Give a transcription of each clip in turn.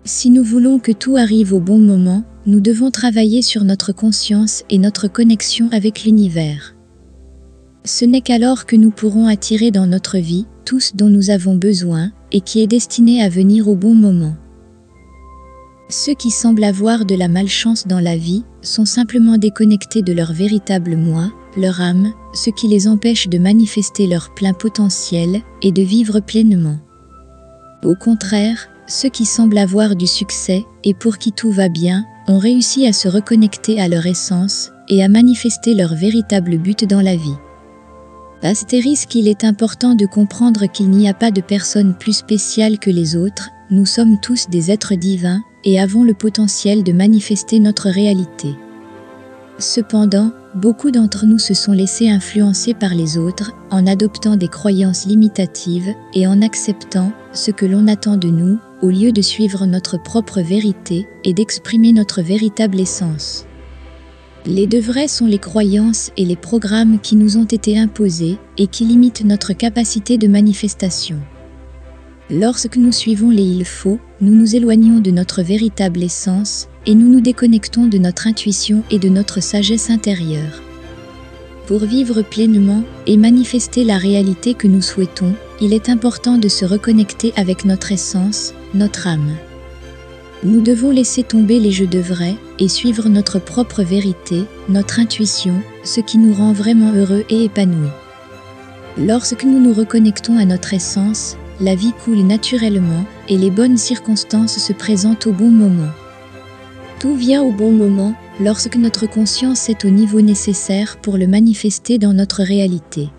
Si nous voulons que tout arrive au bon moment, nous devons travailler sur notre conscience et notre connexion avec l'univers. Ce n'est qu'alors que nous pourrons attirer dans notre vie tout ce dont nous avons besoin et qui est destiné à venir au bon moment. Ceux qui semblent avoir de la malchance dans la vie sont simplement déconnectés de leur véritable moi, leur âme, ce qui les empêche de manifester leur plein potentiel et de vivre pleinement. Au contraire, ceux qui semblent avoir du succès et pour qui tout va bien ont réussi à se reconnecter à leur essence et à manifester leur véritable but dans la vie. Astérisque, il est important de comprendre qu'il n'y a pas de personne plus spéciale que les autres, nous sommes tous des êtres divins et avons le potentiel de manifester notre réalité. Cependant, beaucoup d'entre nous se sont laissés influencer par les autres en adoptant des croyances limitatives et en acceptant ce que l'on attend de nous au lieu de suivre notre propre vérité et d'exprimer notre véritable essence. Les deux vrais sont les croyances et les programmes qui nous ont été imposés et qui limitent notre capacité de manifestation. Lorsque nous suivons les il faut, nous nous éloignons de notre véritable essence et nous nous déconnectons de notre intuition et de notre sagesse intérieure. Pour vivre pleinement et manifester la réalité que nous souhaitons, il est important de se reconnecter avec notre essence, notre âme. Nous devons laisser tomber les jeux de vrai et suivre notre propre vérité, notre intuition, ce qui nous rend vraiment heureux et épanouis. Lorsque nous nous reconnectons à notre essence, la vie coule naturellement et les bonnes circonstances se présentent au bon moment. Tout vient au bon moment lorsque notre conscience est au niveau nécessaire pour le manifester dans notre réalité.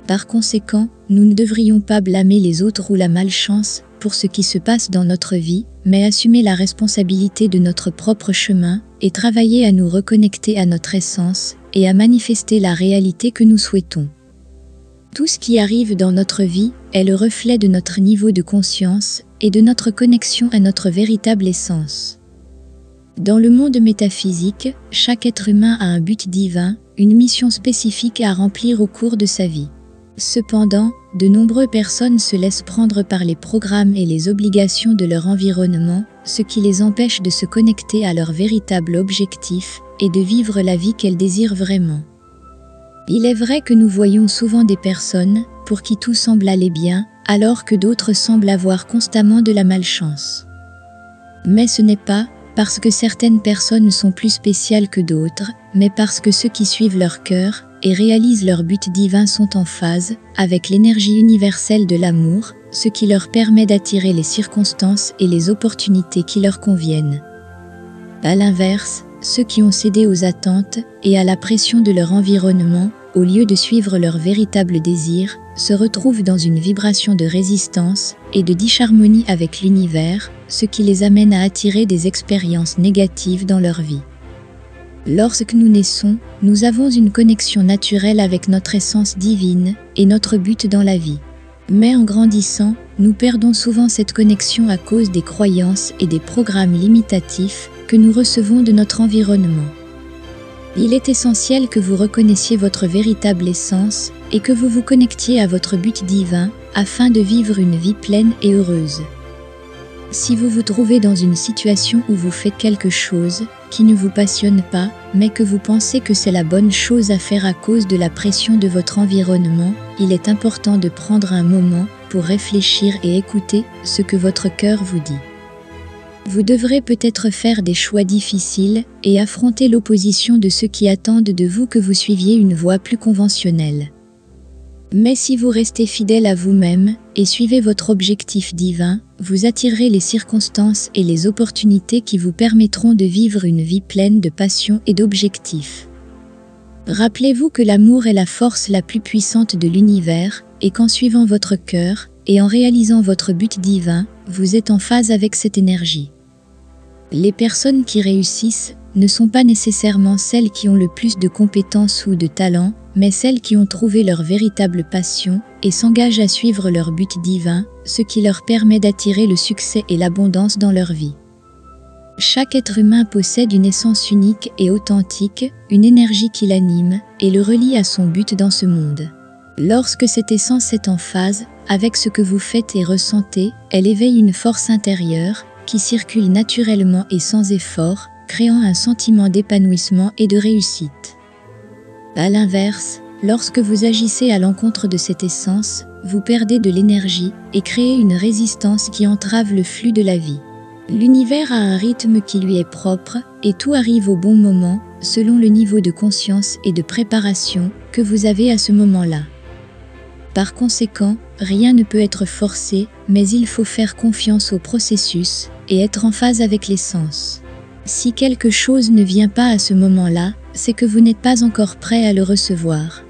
Par conséquent, nous ne devrions pas blâmer les autres ou la malchance pour ce qui se passe dans notre vie, mais assumer la responsabilité de notre propre chemin et travailler à nous reconnecter à notre essence et à manifester la réalité que nous souhaitons. Tout ce qui arrive dans notre vie est le reflet de notre niveau de conscience et de notre connexion à notre véritable essence. Dans le monde métaphysique, chaque être humain a un but divin, une mission spécifique à remplir au cours de sa vie. Cependant, de nombreuses personnes se laissent prendre par les programmes et les obligations de leur environnement, ce qui les empêche de se connecter à leur véritable objectif et de vivre la vie qu'elles désirent vraiment. Il est vrai que nous voyons souvent des personnes pour qui tout semble aller bien, alors que d'autres semblent avoir constamment de la malchance. Mais ce n'est pas parce que certaines personnes sont plus spéciales que d'autres, mais parce que ceux qui suivent leur cœur et réalisent leur but divin sont en phase avec l'énergie universelle de l'amour, ce qui leur permet d'attirer les circonstances et les opportunités qui leur conviennent. À l'inverse, ceux qui ont cédé aux attentes et à la pression de leur environnement, au lieu de suivre leur véritable désir, se retrouvent dans une vibration de résistance et de disharmonie avec l'univers, ce qui les amène à attirer des expériences négatives dans leur vie. Lorsque nous naissons, nous avons une connexion naturelle avec notre essence divine et notre but dans la vie. Mais en grandissant, nous perdons souvent cette connexion à cause des croyances et des programmes limitatifs que nous recevons de notre environnement. Il est essentiel que vous reconnaissiez votre véritable essence et que vous vous connectiez à votre but divin afin de vivre une vie pleine et heureuse. Si vous vous trouvez dans une situation où vous faites quelque chose qui ne vous passionne pas, mais que vous pensez que c'est la bonne chose à faire à cause de la pression de votre environnement, il est important de prendre un moment pour réfléchir et écouter ce que votre cœur vous dit. Vous devrez peut-être faire des choix difficiles et affronter l'opposition de ceux qui attendent de vous que vous suiviez une voie plus conventionnelle. Mais si vous restez fidèle à vous-même et suivez votre objectif divin, vous attirerez les circonstances et les opportunités qui vous permettront de vivre une vie pleine de passion et d'objectifs. Rappelez-vous que l'amour est la force la plus puissante de l'univers et qu'en suivant votre cœur et en réalisant votre but divin, vous êtes en phase avec cette énergie. Les personnes qui réussissent ne sont pas nécessairement celles qui ont le plus de compétences ou de talent, mais celles qui ont trouvé leur véritable passion et s'engagent à suivre leur but divin, ce qui leur permet d'attirer le succès et l'abondance dans leur vie. Chaque être humain possède une essence unique et authentique, une énergie qui l'anime et le relie à son but dans ce monde. Lorsque cette essence est en phase avec ce que vous faites et ressentez, elle éveille une force intérieure qui circulent naturellement et sans effort, créant un sentiment d'épanouissement et de réussite. À l'inverse, lorsque vous agissez à l'encontre de cette essence, vous perdez de l'énergie et créez une résistance qui entrave le flux de la vie. L'univers a un rythme qui lui est propre et tout arrive au bon moment, selon le niveau de conscience et de préparation que vous avez à ce moment-là. Par conséquent, rien ne peut être forcé, mais il faut faire confiance au processus et être en phase avec l'essence. Si quelque chose ne vient pas à ce moment-là, c'est que vous n'êtes pas encore prêt à le recevoir.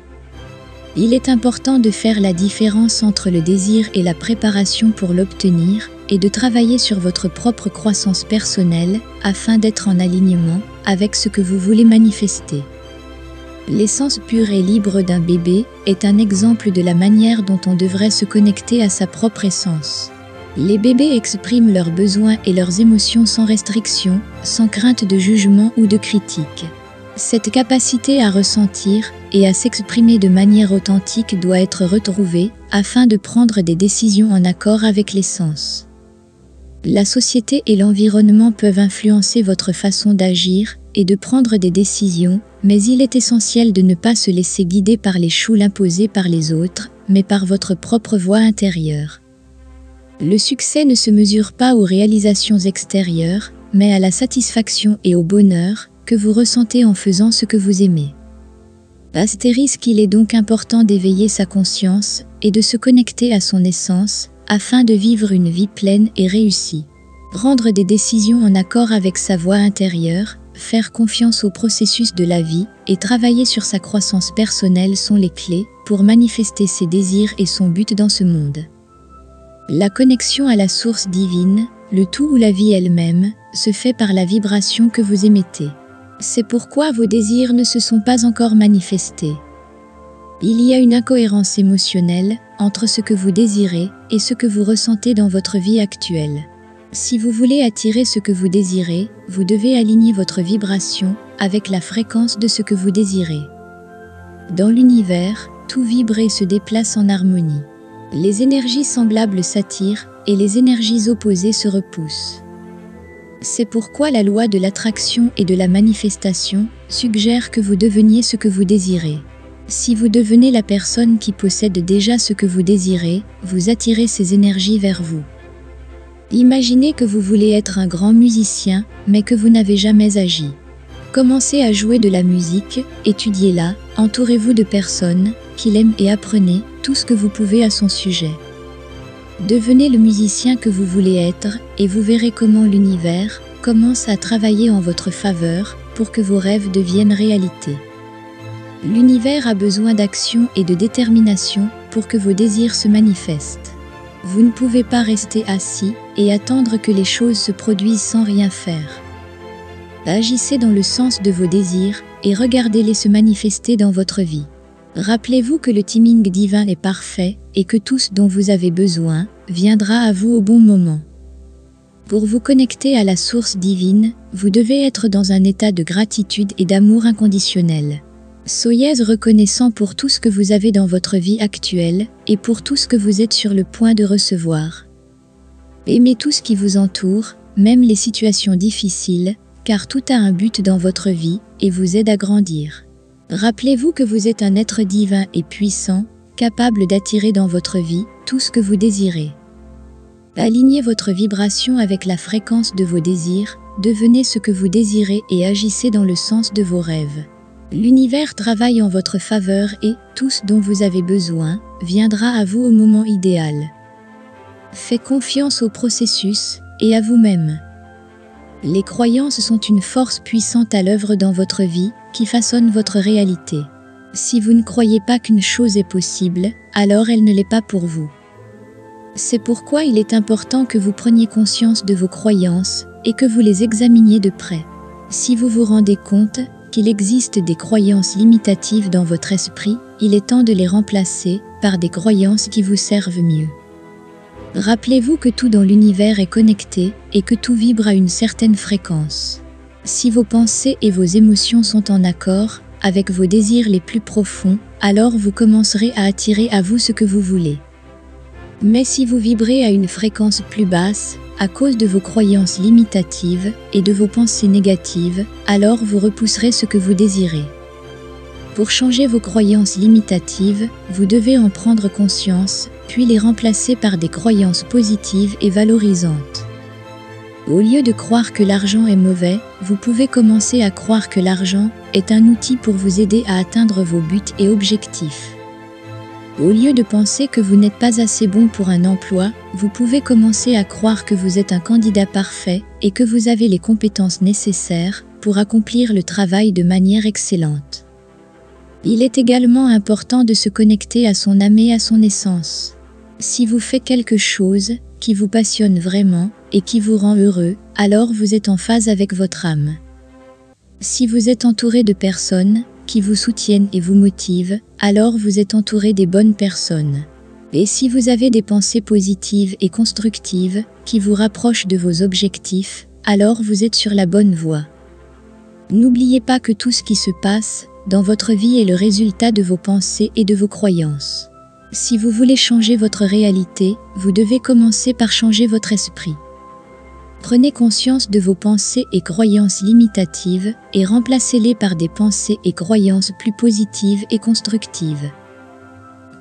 Il est important de faire la différence entre le désir et la préparation pour l'obtenir et de travailler sur votre propre croissance personnelle afin d'être en alignement avec ce que vous voulez manifester. L'essence pure et libre d'un bébé est un exemple de la manière dont on devrait se connecter à sa propre essence. Les bébés expriment leurs besoins et leurs émotions sans restriction, sans crainte de jugement ou de critique. Cette capacité à ressentir et à s'exprimer de manière authentique doit être retrouvée afin de prendre des décisions en accord avec l'essence. La société et l'environnement peuvent influencer votre façon d'agir et de prendre des décisions, mais il est essentiel de ne pas se laisser guider par les choules imposées par les autres, mais par votre propre voix intérieure. Le succès ne se mesure pas aux réalisations extérieures, mais à la satisfaction et au bonheur que vous ressentez en faisant ce que vous aimez. Il est donc important d'éveiller sa conscience et de se connecter à son essence afin de vivre une vie pleine et réussie. Prendre des décisions en accord avec sa voix intérieure, faire confiance au processus de la vie et travailler sur sa croissance personnelle sont les clés pour manifester ses désirs et son but dans ce monde. La connexion à la source divine, le tout ou la vie elle-même, se fait par la vibration que vous émettez. C'est pourquoi vos désirs ne se sont pas encore manifestés. Il y a une incohérence émotionnelle entre ce que vous désirez et ce que vous ressentez dans votre vie actuelle. Si vous voulez attirer ce que vous désirez, vous devez aligner votre vibration avec la fréquence de ce que vous désirez. Dans l'univers, tout vibre et se déplace en harmonie. Les énergies semblables s'attirent et les énergies opposées se repoussent. C'est pourquoi la loi de l'attraction et de la manifestation suggère que vous deveniez ce que vous désirez. Si vous devenez la personne qui possède déjà ce que vous désirez, vous attirez ces énergies vers vous. Imaginez que vous voulez être un grand musicien, mais que vous n'avez jamais agi. Commencez à jouer de la musique, étudiez-la, entourez-vous de personnes qui l'aiment et apprenez tout ce que vous pouvez à son sujet. Devenez le musicien que vous voulez être et vous verrez comment l'univers commence à travailler en votre faveur pour que vos rêves deviennent réalité. L'univers a besoin d'action et de détermination pour que vos désirs se manifestent. Vous ne pouvez pas rester assis et attendre que les choses se produisent sans rien faire. Agissez dans le sens de vos désirs et regardez-les se manifester dans votre vie. Rappelez-vous que le timing divin est parfait et que tout ce dont vous avez besoin viendra à vous au bon moment. Pour vous connecter à la source divine, vous devez être dans un état de gratitude et d'amour inconditionnel. Soyez reconnaissant pour tout ce que vous avez dans votre vie actuelle et pour tout ce que vous êtes sur le point de recevoir. Aimez tout ce qui vous entoure, même les situations difficiles, car tout a un but dans votre vie et vous aide à grandir. Rappelez-vous que vous êtes un être divin et puissant, capable d'attirer dans votre vie tout ce que vous désirez. Alignez votre vibration avec la fréquence de vos désirs, devenez ce que vous désirez et agissez dans le sens de vos rêves. L'univers travaille en votre faveur et tout ce dont vous avez besoin viendra à vous au moment idéal. Faites confiance au processus et à vous-même. Les croyances sont une force puissante à l'œuvre dans votre vie qui façonne votre réalité. Si vous ne croyez pas qu'une chose est possible, alors elle ne l'est pas pour vous. C'est pourquoi il est important que vous preniez conscience de vos croyances et que vous les examiniez de près. Si vous vous rendez compte qu'il existe des croyances limitatives dans votre esprit, il est temps de les remplacer par des croyances qui vous servent mieux. Rappelez-vous que tout dans l'univers est connecté et que tout vibre à une certaine fréquence. Si vos pensées et vos émotions sont en accord avec vos désirs les plus profonds, alors vous commencerez à attirer à vous ce que vous voulez. Mais si vous vibrez à une fréquence plus basse, à cause de vos croyances limitatives et de vos pensées négatives, alors vous repousserez ce que vous désirez. Pour changer vos croyances limitatives, vous devez en prendre conscience, puis les remplacer par des croyances positives et valorisantes. Au lieu de croire que l'argent est mauvais, vous pouvez commencer à croire que l'argent est un outil pour vous aider à atteindre vos buts et objectifs. Au lieu de penser que vous n'êtes pas assez bon pour un emploi, vous pouvez commencer à croire que vous êtes un candidat parfait et que vous avez les compétences nécessaires pour accomplir le travail de manière excellente. Il est également important de se connecter à son âme et à son essence. Si vous faites quelque chose qui vous passionne vraiment et qui vous rend heureux, alors vous êtes en phase avec votre âme. Si vous êtes entouré de personnes qui vous soutiennent et vous motivent, alors vous êtes entouré des bonnes personnes. Et si vous avez des pensées positives et constructives qui vous rapprochent de vos objectifs, alors vous êtes sur la bonne voie. N'oubliez pas que tout ce qui se passe dans votre vie est le résultat de vos pensées et de vos croyances. Si vous voulez changer votre réalité, vous devez commencer par changer votre esprit. Prenez conscience de vos pensées et croyances limitatives et remplacez-les par des pensées et croyances plus positives et constructives.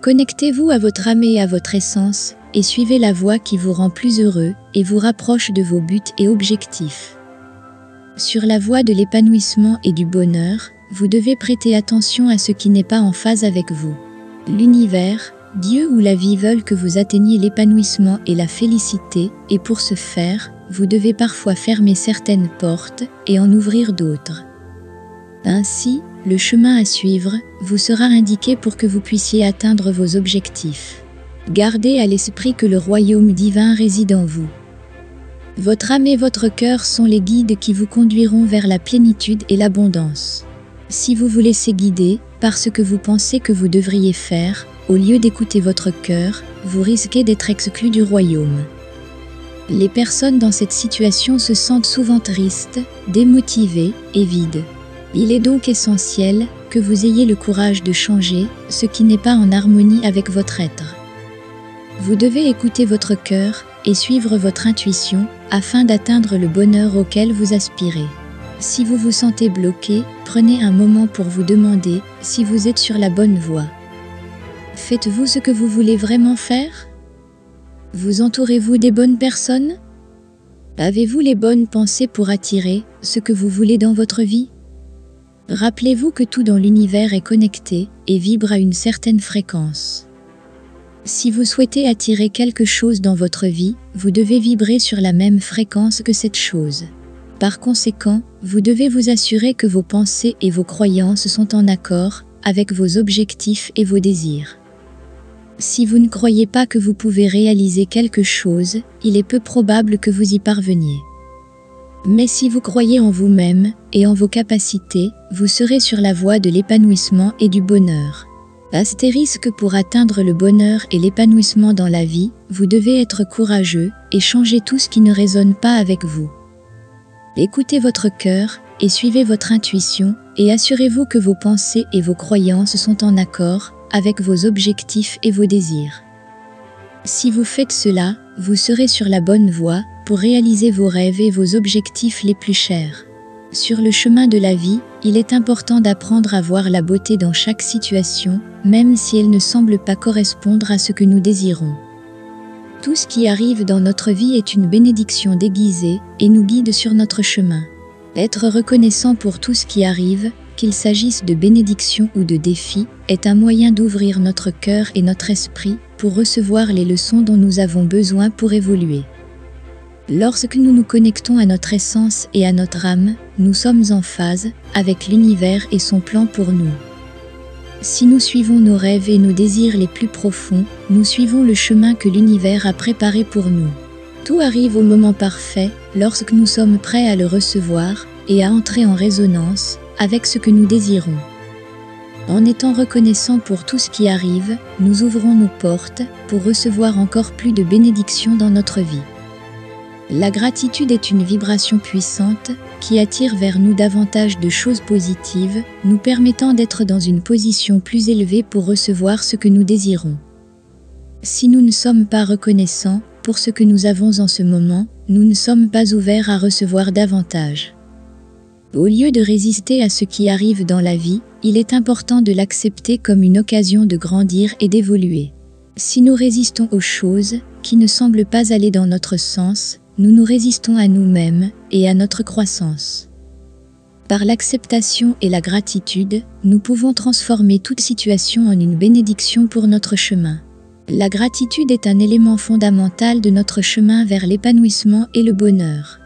Connectez-vous à votre âme et à votre essence et suivez la voie qui vous rend plus heureux et vous rapproche de vos buts et objectifs. Sur la voie de l'épanouissement et du bonheur, vous devez prêter attention à ce qui n'est pas en phase avec vous. L'univers, Dieu ou la vie veulent que vous atteigniez l'épanouissement et la félicité, et pour ce faire, vous devez parfois fermer certaines portes et en ouvrir d'autres. Ainsi, le chemin à suivre vous sera indiqué pour que vous puissiez atteindre vos objectifs. Gardez à l'esprit que le royaume divin réside en vous. Votre âme et votre cœur sont les guides qui vous conduiront vers la plénitude et l'abondance. Si vous vous laissez guider par ce que vous pensez que vous devriez faire, au lieu d'écouter votre cœur, vous risquez d'être exclu du royaume. Les personnes dans cette situation se sentent souvent tristes, démotivées et vides. Il est donc essentiel que vous ayez le courage de changer ce qui n'est pas en harmonie avec votre être. Vous devez écouter votre cœur et suivre votre intuition afin d'atteindre le bonheur auquel vous aspirez. Si vous vous sentez bloqué, prenez un moment pour vous demander si vous êtes sur la bonne voie. Faites-vous ce que vous voulez vraiment faire ? Vous entourez-vous des bonnes personnes ? Avez-vous les bonnes pensées pour attirer ce que vous voulez dans votre vie ? Rappelez-vous que tout dans l'univers est connecté et vibre à une certaine fréquence. Si vous souhaitez attirer quelque chose dans votre vie, vous devez vibrer sur la même fréquence que cette chose. Par conséquent, vous devez vous assurer que vos pensées et vos croyances sont en accord avec vos objectifs et vos désirs. Si vous ne croyez pas que vous pouvez réaliser quelque chose, il est peu probable que vous y parveniez. Mais si vous croyez en vous-même et en vos capacités, vous serez sur la voie de l'épanouissement et du bonheur. Astérisque pour atteindre le bonheur et l'épanouissement dans la vie, vous devez être courageux et changer tout ce qui ne résonne pas avec vous. Écoutez votre cœur et suivez votre intuition et assurez-vous que vos pensées et vos croyances sont en accord avec vos objectifs et vos désirs. Si vous faites cela, vous serez sur la bonne voie pour réaliser vos rêves et vos objectifs les plus chers. Sur le chemin de la vie, il est important d'apprendre à voir la beauté dans chaque situation, même si elle ne semble pas correspondre à ce que nous désirons. Tout ce qui arrive dans notre vie est une bénédiction déguisée et nous guide sur notre chemin. Être reconnaissant pour tout ce qui arrive, qu'il s'agisse de bénédictions ou de défis, est un moyen d'ouvrir notre cœur et notre esprit pour recevoir les leçons dont nous avons besoin pour évoluer. Lorsque nous nous connectons à notre essence et à notre âme, nous sommes en phase avec l'univers et son plan pour nous. Si nous suivons nos rêves et nos désirs les plus profonds, nous suivons le chemin que l'univers a préparé pour nous. Tout arrive au moment parfait lorsque nous sommes prêts à le recevoir et à entrer en résonance avec ce que nous désirons. En étant reconnaissants pour tout ce qui arrive, nous ouvrons nos portes pour recevoir encore plus de bénédictions dans notre vie. La gratitude est une vibration puissante qui attire vers nous davantage de choses positives, nous permettant d'être dans une position plus élevée pour recevoir ce que nous désirons. Si nous ne sommes pas reconnaissants pour ce que nous avons en ce moment, nous ne sommes pas ouverts à recevoir davantage. Au lieu de résister à ce qui arrive dans la vie, il est important de l'accepter comme une occasion de grandir et d'évoluer. Si nous résistons aux choses qui ne semblent pas aller dans notre sens, nous nous résistons à nous-mêmes et à notre croissance. Par l'acceptation et la gratitude, nous pouvons transformer toute situation en une bénédiction pour notre chemin. La gratitude est un élément fondamental de notre chemin vers l'épanouissement et le bonheur.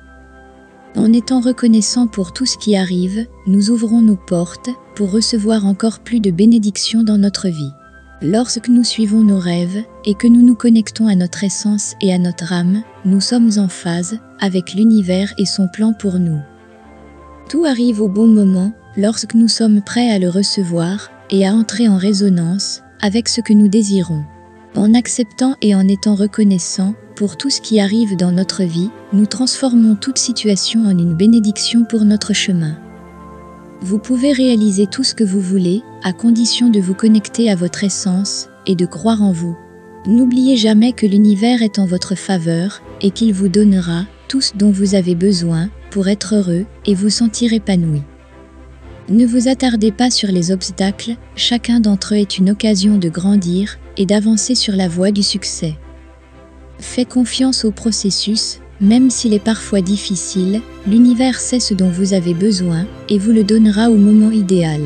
En étant reconnaissants pour tout ce qui arrive, nous ouvrons nos portes pour recevoir encore plus de bénédictions dans notre vie. Lorsque nous suivons nos rêves et que nous nous connectons à notre essence et à notre âme, nous sommes en phase avec l'univers et son plan pour nous. Tout arrive au bon moment lorsque nous sommes prêts à le recevoir et à entrer en résonance avec ce que nous désirons. En acceptant et en étant reconnaissants pour tout ce qui arrive dans notre vie, nous transformons toute situation en une bénédiction pour notre chemin. Vous pouvez réaliser tout ce que vous voulez, à condition de vous connecter à votre essence et de croire en vous. N'oubliez jamais que l'univers est en votre faveur et qu'il vous donnera tout ce dont vous avez besoin pour être heureux et vous sentir épanoui. Ne vous attardez pas sur les obstacles, chacun d'entre eux est une occasion de grandir et d'avancer sur la voie du succès. Faites confiance au processus, même s'il est parfois difficile, l'univers sait ce dont vous avez besoin et vous le donnera au moment idéal.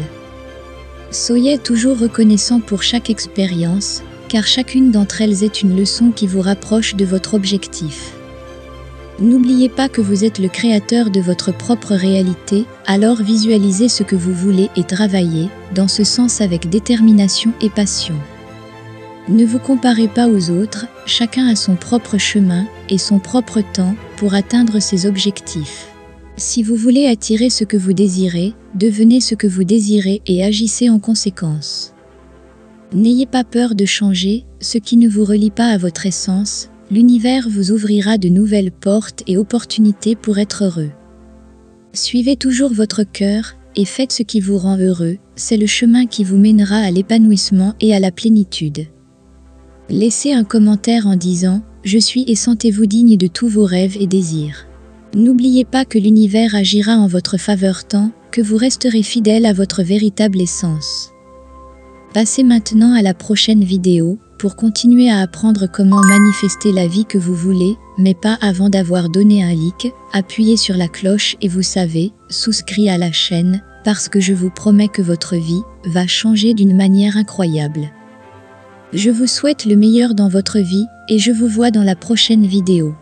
Soyez toujours reconnaissant pour chaque expérience, car chacune d'entre elles est une leçon qui vous rapproche de votre objectif. N'oubliez pas que vous êtes le créateur de votre propre réalité, alors visualisez ce que vous voulez et travaillez dans ce sens avec détermination et passion. Ne vous comparez pas aux autres, chacun a son propre chemin et son propre temps pour atteindre ses objectifs. Si vous voulez attirer ce que vous désirez, devenez ce que vous désirez et agissez en conséquence. N'ayez pas peur de changer ce qui ne vous relie pas à votre essence, l'univers vous ouvrira de nouvelles portes et opportunités pour être heureux. Suivez toujours votre cœur et faites ce qui vous rend heureux, c'est le chemin qui vous mènera à l'épanouissement et à la plénitude. Laissez un commentaire en disant « Je suis » et sentez-vous digne de tous vos rêves et désirs. N'oubliez pas que l'univers agira en votre faveur tant que vous resterez fidèle à votre véritable essence. Passez maintenant à la prochaine vidéo pour continuer à apprendre comment manifester la vie que vous voulez, mais pas avant d'avoir donné un like, appuyez sur la cloche et vous savez, souscrit à la chaîne, parce que je vous promets que votre vie va changer d'une manière incroyable. Je vous souhaite le meilleur dans votre vie et je vous vois dans la prochaine vidéo.